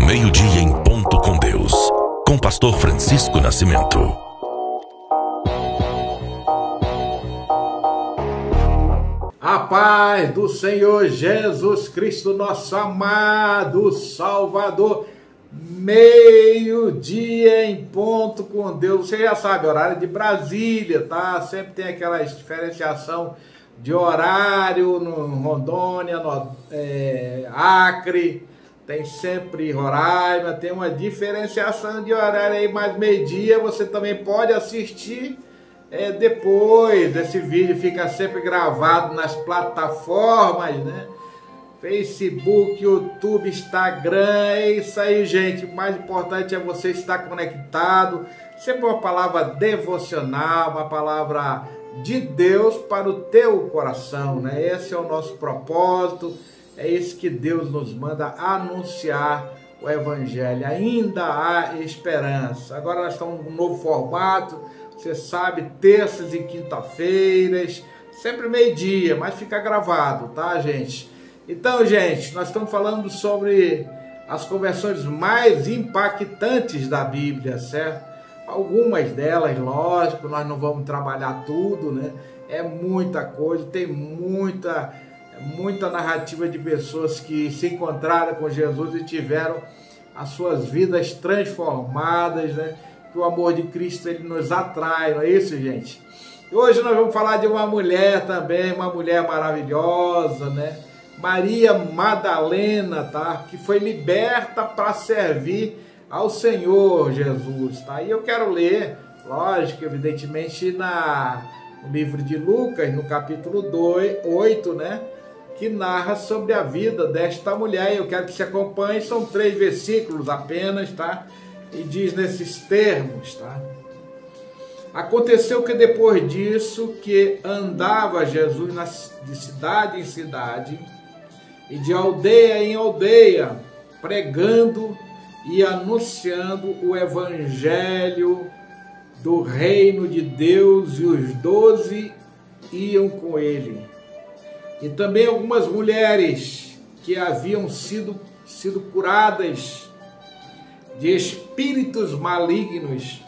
Meio-dia em ponto com Deus, com pastor Francisco Nascimento. A paz do Senhor Jesus Cristo, nosso amado Salvador. Meio-dia em ponto com Deus. Você já sabe, horário de Brasília, tá? Sempre tem aquela diferenciação de horário no Rondônia, no Acre. Tem sempre Roraima, tem uma diferenciação de horário aí, mas meio-dia você também pode assistir depois. Esse vídeo fica sempre gravado nas plataformas, né? Facebook, YouTube, Instagram, é isso aí, gente. O mais importante é você estar conectado. Sempre uma palavra devocional, uma palavra de Deus para o teu coração, né? Esse é o nosso propósito. É isso que Deus nos manda anunciar o Evangelho. Ainda há esperança. Agora nós estamos num novo formato. Você sabe, terças e quinta-feiras, sempre meio-dia, mas fica gravado, tá, gente? Então, gente, nós estamos falando sobre as conversões mais impactantes da Bíblia, certo? Algumas delas, lógico, nós não vamos trabalhar tudo, né? É muita coisa, tem muita narrativa de pessoas que se encontraram com Jesus e tiveram as suas vidas transformadas, né? Que o amor de Cristo, ele nos atrai, não é isso, gente? E hoje nós vamos falar de uma mulher também, uma mulher maravilhosa, né? Maria Madalena, tá? Que foi liberta para servir ao Senhor Jesus, tá? E eu quero ler, lógico, evidentemente, no livro de Lucas, no capítulo 8, né? Que narra sobre a vida desta mulher. Eu quero que você acompanhe, são 3 versículos apenas, tá? E diz nesses termos, tá? Aconteceu que depois disso, que andava Jesus de cidade em cidade e de aldeia em aldeia, pregando e anunciando o evangelho do reino de Deus, e os 12 iam com ele. E também algumas mulheres que haviam sido curadas de espíritos malignos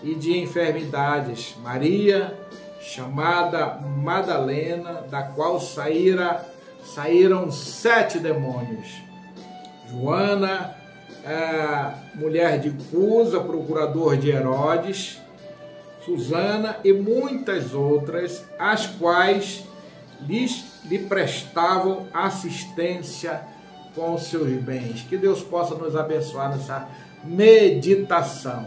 e de enfermidades. Maria, chamada Madalena, da qual saíram 7 demônios. Joana, mulher de Cusa, procurador de Herodes. Susana e muitas outras, as quais lhe prestavam assistência com seus bens. Que Deus possa nos abençoar nessa meditação.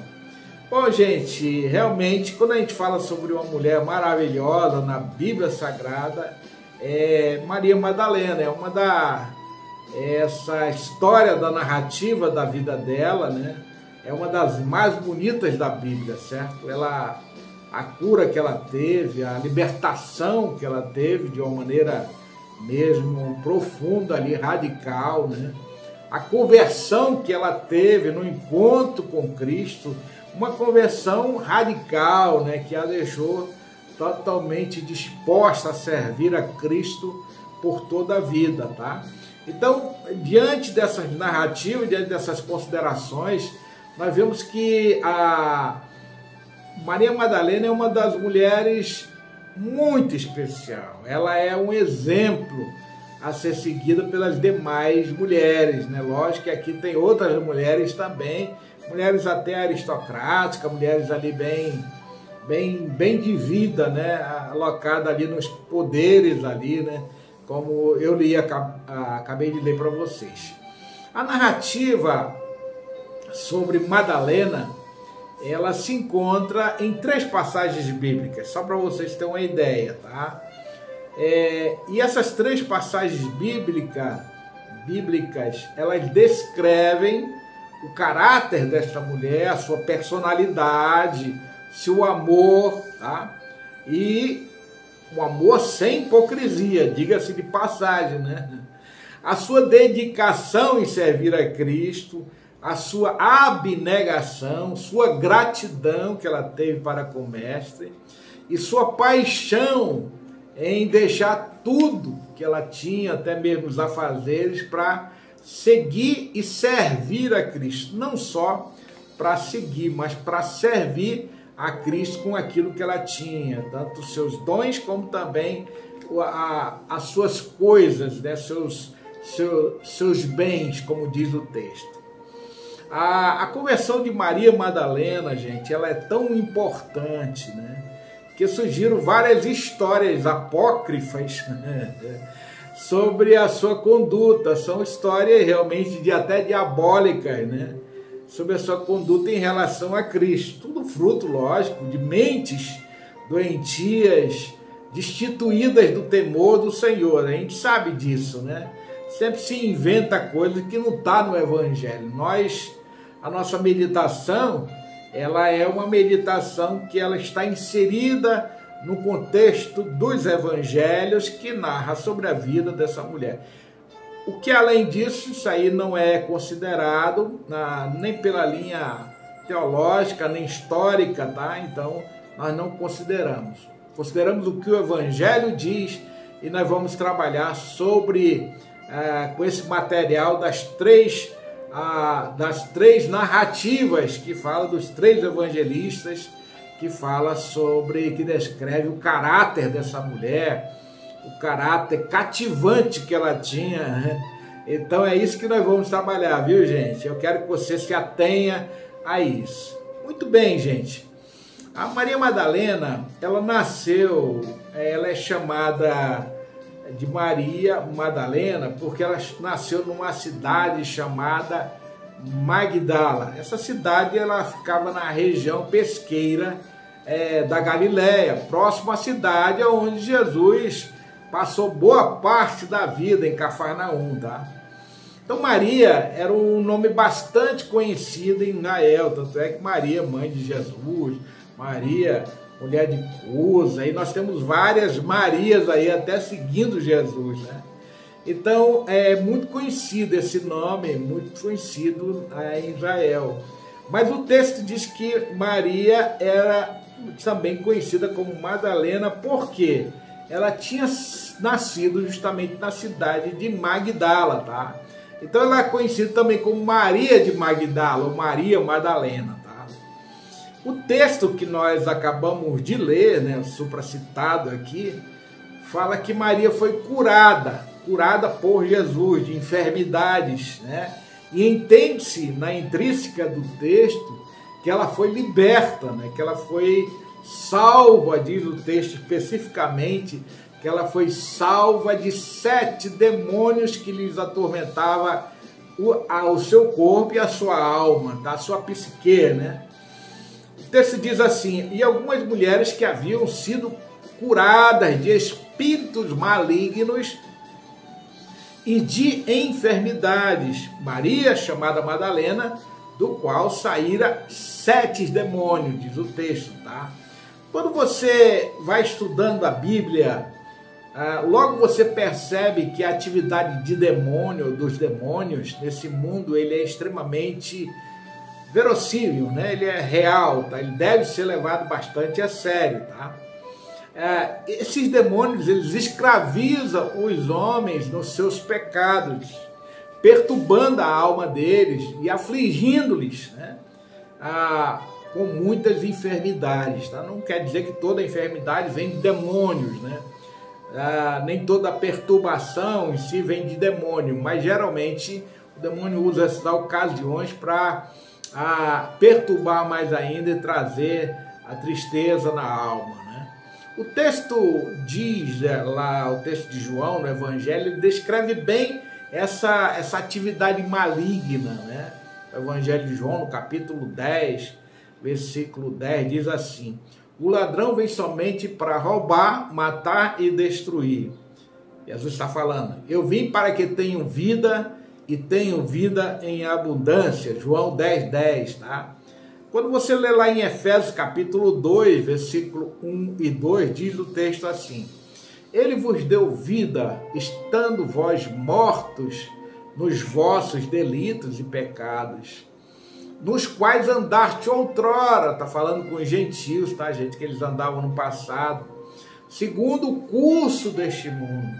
Bom, gente, realmente, quando a gente fala sobre uma mulher maravilhosa na Bíblia Sagrada, Maria Madalena essa história da narrativa da vida dela, né? É uma das mais bonitas da Bíblia, certo? A cura que ela teve, a libertação que ela teve de uma maneira mesmo profunda ali, radical, né? A conversão que ela teve no encontro com Cristo, uma conversão radical, né? Que a deixou totalmente disposta a servir a Cristo por toda a vida, tá? Então, diante dessas narrativas, diante dessas considerações, nós vemos que a Maria Madalena é uma das mulheres muito especial. Ela é um exemplo a ser seguida pelas demais mulheres, né? Lógico que aqui tem outras mulheres também, mulheres até aristocráticas, mulheres ali bem de vida, né? Alocada ali nos poderes ali, né? Como eu acabei de ler para vocês. A narrativa sobre Madalena, ela se encontra em 3 passagens bíblicas, só para vocês terem uma ideia, tá? E essas 3 passagens bíblicas, elas descrevem o caráter desta mulher, a sua personalidade, seu amor, tá? E um amor sem hipocrisia, diga-se de passagem, né? A sua dedicação em servir a Cristo, a sua abnegação, sua gratidão que ela teve para com o Mestre e sua paixão em deixar tudo que ela tinha, até mesmo os afazeres, para seguir e servir a Cristo, não só para seguir, mas para servir a Cristo com aquilo que ela tinha, tanto os seus dons como também as suas coisas, né? seus bens, como diz o texto. A conversão de Maria Madalena, gente, ela é tão importante, né? Que surgiram várias histórias apócrifas, né? Sobre a sua conduta, são histórias realmente até diabólicas, né? Sobre a sua conduta em relação a Cristo. Tudo fruto, lógico, de mentes doentias, destituídas do temor do Senhor. A gente sabe disso, né? Sempre se inventa coisa que não está no Evangelho. A nossa meditação, ela é uma meditação que ela está inserida no contexto dos Evangelhos, que narra sobre a vida dessa mulher. O que além disso, isso aí não é considerado nem pela linha teológica, nem histórica, tá? Então, nós não consideramos. Consideramos o que o Evangelho diz e nós vamos trabalhar com esse material das três narrativas que fala dos três evangelistas, que descreve o caráter dessa mulher, o caráter cativante que ela tinha, né? Então é isso que nós vamos trabalhar, viu, gente? Eu quero que você se atenha a isso. Muito bem, gente. A Maria Madalena, ela é chamada de Maria Madalena porque ela nasceu numa cidade chamada Magdala. Essa cidade ela ficava na região pesqueira da Galileia, próximo à cidade onde Jesus passou boa parte da vida, em Cafarnaum, tá? Então Maria era um nome bastante conhecido em Israel, tanto é que Maria, mãe de Jesus, Maria, mulher de Cusa, aí nós temos várias Marias aí até seguindo Jesus, né? Então é muito conhecido esse nome, muito conhecido em Israel. Mas o texto diz que Maria era também conhecida como Madalena, porque ela tinha nascido justamente na cidade de Magdala, tá? Então ela é conhecida também como Maria de Magdala, ou Maria Madalena, tá? O texto que nós acabamos de ler, né, supracitado aqui, fala que Maria foi curada por Jesus de enfermidades, né? E entende-se na intrínseca do texto que ela foi liberta, né? Que ela foi salva, diz o texto especificamente, que ela foi salva de 7 demônios que lhes atormentava o seu corpo e a sua alma, tá? A sua psique, né? O texto diz assim: e algumas mulheres que haviam sido curadas de espíritos malignos e de enfermidades, Maria, chamada Madalena, do qual saíra 7 demônios, diz o texto, tá? Quando você vai estudando a Bíblia, logo você percebe que a atividade dos demônios nesse mundo, ele é extremamente verossímil, né? Ele é real, tá? Ele deve ser levado bastante a sério, tá? Esses demônios, eles escravizam os homens nos seus pecados, perturbando a alma deles e afligindo-lhes, né? Com muitas enfermidades, tá? Não quer dizer que toda enfermidade vem de demônios, né? Nem toda perturbação em si vem de demônio, mas geralmente o demônio usa essas ocasiões para perturbar mais ainda e trazer a tristeza na alma, né? O texto diz lá, o texto de João no Evangelho, ele descreve bem essa atividade maligna, né? O Evangelho de João, no capítulo 10, versículo 10, diz assim: o ladrão vem somente para roubar, matar e destruir. Jesus está falando: eu vim para que tenham vida e tenham vida em abundância. João 10, 10, tá? Quando você lê lá em Efésios capítulo 2, versículo 1 e 2, diz o texto assim: ele vos deu vida, estando vós mortos nos vossos delitos e pecados, nos quais andaste outrora. Está falando com os gentios, tá, gente? Que eles andavam no passado, segundo o curso deste mundo,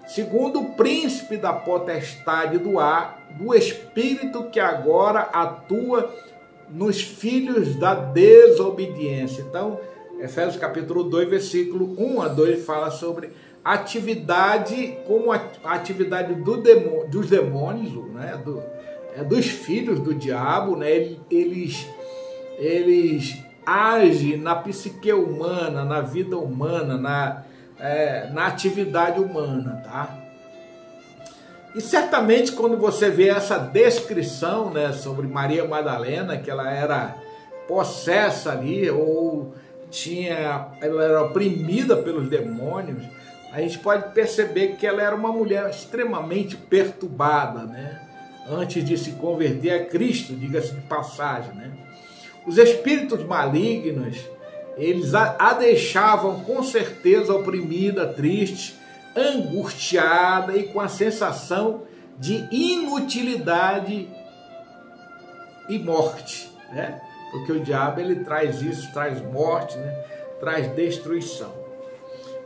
segundo o príncipe da potestade do ar, do espírito que agora atua nos filhos da desobediência. Então, Efésios capítulo 2, versículo 1 a 2 fala sobre atividade, como a atividade dos demônios, né? Dos filhos do diabo, né? Eles agem na psique humana, na vida humana, na atividade humana, tá? E certamente quando você vê essa descrição, né, sobre Maria Madalena, que ela era possessa ali, ou ela era oprimida pelos demônios, a gente pode perceber que ela era uma mulher extremamente perturbada, né? Antes de se converter a Cristo, diga-se de passagem, né? Os espíritos malignos, eles a deixavam com certeza oprimida, triste, angustiada e com a sensação de inutilidade e morte, né? Porque o diabo, ele traz isso, traz morte, né? Traz destruição.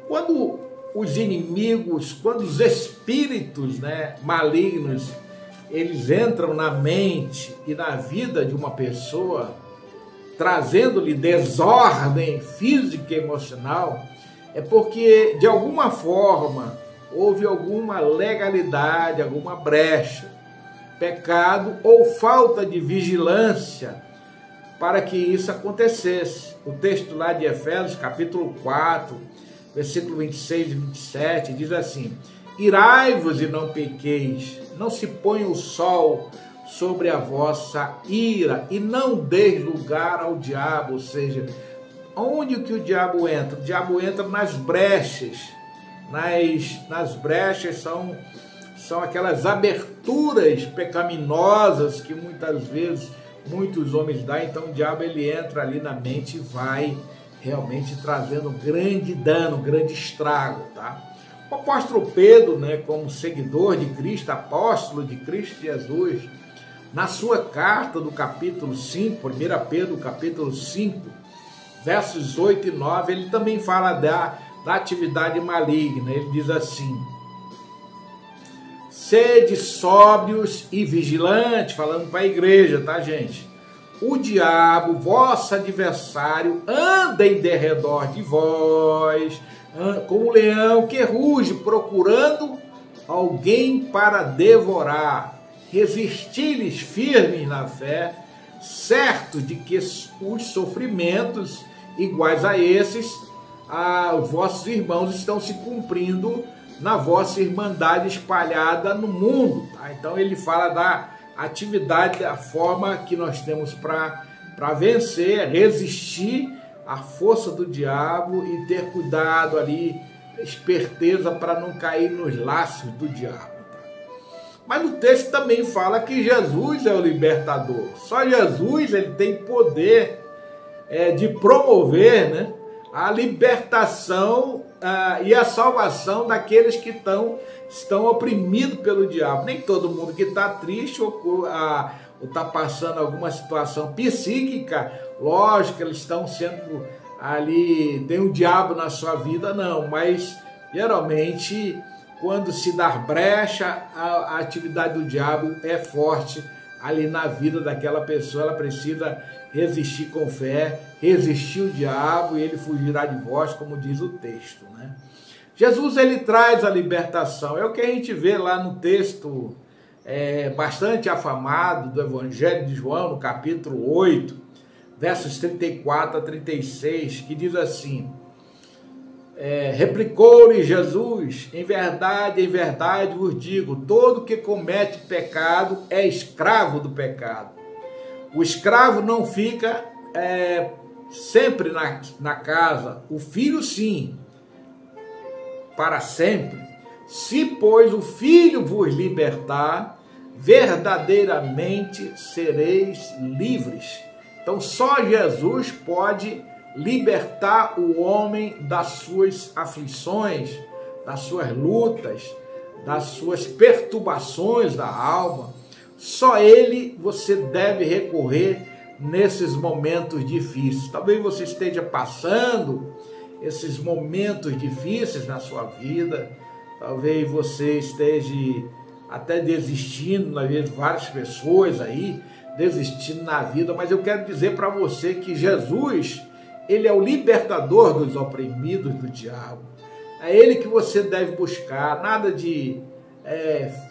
Quando os inimigos, quando os espíritos, né, malignos, eles entram na mente e na vida de uma pessoa, trazendo-lhe desordem física e emocional, é porque, de alguma forma, houve alguma legalidade, alguma brecha, pecado ou falta de vigilância para que isso acontecesse. O texto lá de Efésios, capítulo 4, versículo 26 e 27, diz assim: irai-vos e não pequeis, não se ponha o sol sobre a vossa ira, e não deis lugar ao diabo. Ou seja, onde que o diabo entra? O diabo entra nas brechas. Nas brechas são aquelas aberturas pecaminosas que muitas vezes muitos homens dão. Então o diabo, ele entra ali na mente e vai realmente trazendo grande dano, grande estrago, tá? O apóstolo Pedro, né, como seguidor de Cristo, apóstolo de Cristo Jesus, na sua carta do capítulo 5, 1 Pedro capítulo 5, versos 8 e 9, ele também fala da atividade maligna. Ele diz assim: sede sóbrios e vigilantes, falando para a igreja, tá, gente? O diabo, vosso adversário, anda em derredor de vós, como um leão que ruge, procurando alguém para devorar. Resisti-lhes firmes na fé, certo de que os sofrimentos iguais a esses, os vossos irmãos estão se cumprindo na vossa irmandade espalhada no mundo. Tá? Então ele fala da atividade, da forma que nós temos para vencer, resistir à força do diabo e ter cuidado ali, esperteza para não cair nos laços do diabo. Mas o texto também fala que Jesus é o libertador. Só Jesus, ele tem poder de promover, né, a libertação e a salvação daqueles que estão oprimidos pelo diabo. Nem todo mundo que está triste ou está passando alguma situação psíquica, lógico, eles estão sendo ali, tem um diabo na sua vida, não. Mas geralmente, quando se dá brecha, a atividade do diabo é forte ali na vida daquela pessoa. Ela precisa resistir com fé, resistir o diabo e ele fugirá de vós, como diz o texto, né? Jesus, ele traz a libertação. É o que a gente vê lá no texto bastante afamado do Evangelho de João, no capítulo 8, versos 34 a 36, que diz assim: replicou-lhe Jesus: em verdade vos digo, todo que comete pecado é escravo do pecado. O escravo não fica sempre na casa, o filho sim, para sempre. Se, pois, o filho vos libertar, verdadeiramente sereis livres. Então só Jesus pode libertar o homem das suas aflições, das suas lutas, das suas perturbações da alma. Só Ele você deve recorrer nesses momentos difíceis. Talvez você esteja passando esses momentos difíceis na sua vida, talvez você esteja até desistindo, às vezes várias pessoas aí desistindo na vida, mas eu quero dizer para você que Jesus, ele é o libertador dos oprimidos do diabo. É ele que você deve buscar, nada de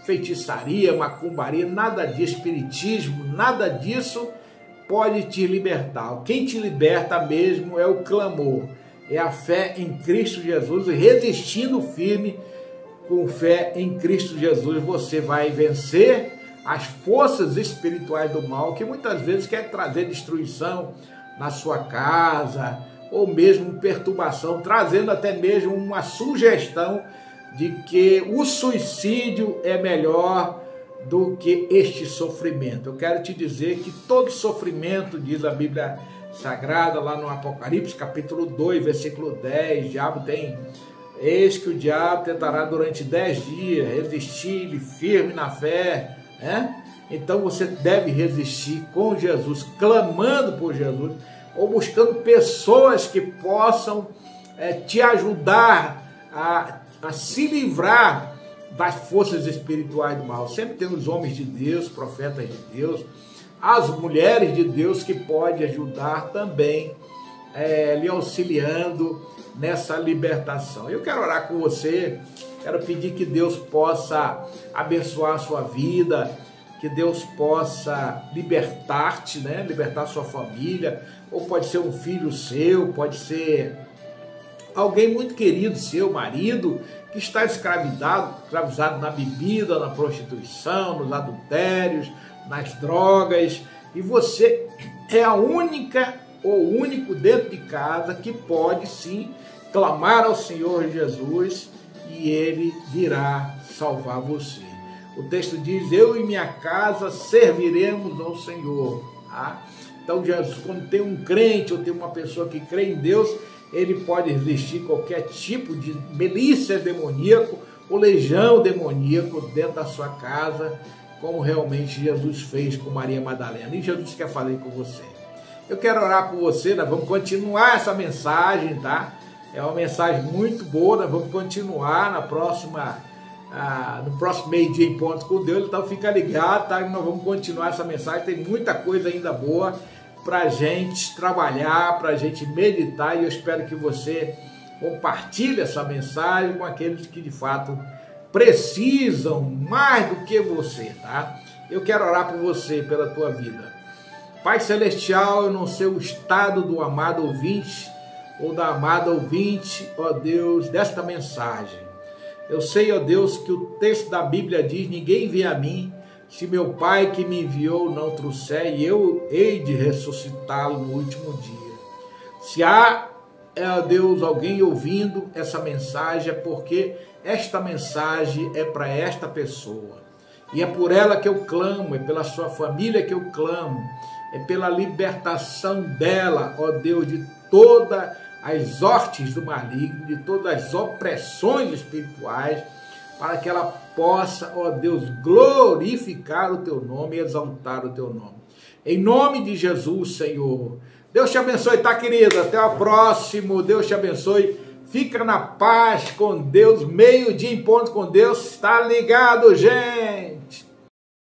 feitiçaria, macumbaria, nada de espiritismo, nada disso pode te libertar. Quem te liberta mesmo é o clamor, é a fé em Cristo Jesus, e resistindo firme com fé em Cristo Jesus, você vai vencer as forças espirituais do mal, que muitas vezes quer trazer destruição na sua casa, ou mesmo perturbação, trazendo até mesmo uma sugestão de que o suicídio é melhor do que este sofrimento. Eu quero te dizer que todo sofrimento, diz a Bíblia Sagrada, lá no Apocalipse, capítulo 2, versículo 10, eis que o diabo tentará durante 10 dias resistir firme na fé, né? Então você deve resistir com Jesus, clamando por Jesus, ou buscando pessoas que possam te ajudar a se livrar das forças espirituais do mal. Sempre tem os homens de Deus, profetas de Deus, as mulheres de Deus que podem ajudar também, lhe auxiliando nessa libertação. Eu quero orar com você, quero pedir que Deus possa abençoar a sua vida, que Deus possa libertar-te, né? Libertar sua família, ou pode ser um filho seu, pode ser alguém muito querido seu, marido, que está escravizado na bebida, na prostituição, nos adultérios, nas drogas, e você é a única ou o único dentro de casa que pode sim clamar ao Senhor Jesus e Ele virá salvar você. O texto diz: eu e minha casa serviremos ao Senhor. Tá? Então, Jesus, quando tem um crente ou tem uma pessoa que crê em Deus, ele pode resistir qualquer tipo de milícia demoníaco ou legião demoníaco dentro da sua casa, como realmente Jesus fez com Maria Madalena. E Jesus quer falar com você. Eu quero orar por você, nós vamos continuar essa mensagem, tá? É uma mensagem muito boa, nós vamos continuar no próximo meio-dia em ponto com Deus, então fica ligado, tá? Nós vamos continuar essa mensagem, tem muita coisa ainda boa para a gente trabalhar, para a gente meditar, e eu espero que você compartilhe essa mensagem com aqueles que de fato precisam mais do que você, tá? Eu quero orar por você, pela tua vida. Pai Celestial, eu não sei o estado do amado ouvinte ou da amada ouvinte, ó Deus, desta mensagem. Eu sei, ó Deus, que o texto da Bíblia diz: ninguém vê a mim, se meu Pai que me enviou não trouxer, e eu hei de ressuscitá-lo no último dia. Se há, ó Deus, alguém ouvindo essa mensagem, é porque esta mensagem é para esta pessoa. E é por ela que eu clamo, é pela sua família que eu clamo, é pela libertação dela, ó Deus, de todas as hortes do maligno, de todas as opressões espirituais, para que ela possa, ó Deus, glorificar o teu nome e exaltar o teu nome. Em nome de Jesus, Senhor. Deus te abençoe, tá, querido? Até o próximo. Deus te abençoe. Fica na paz com Deus. Meio-dia em ponto com Deus. Está ligado, gente?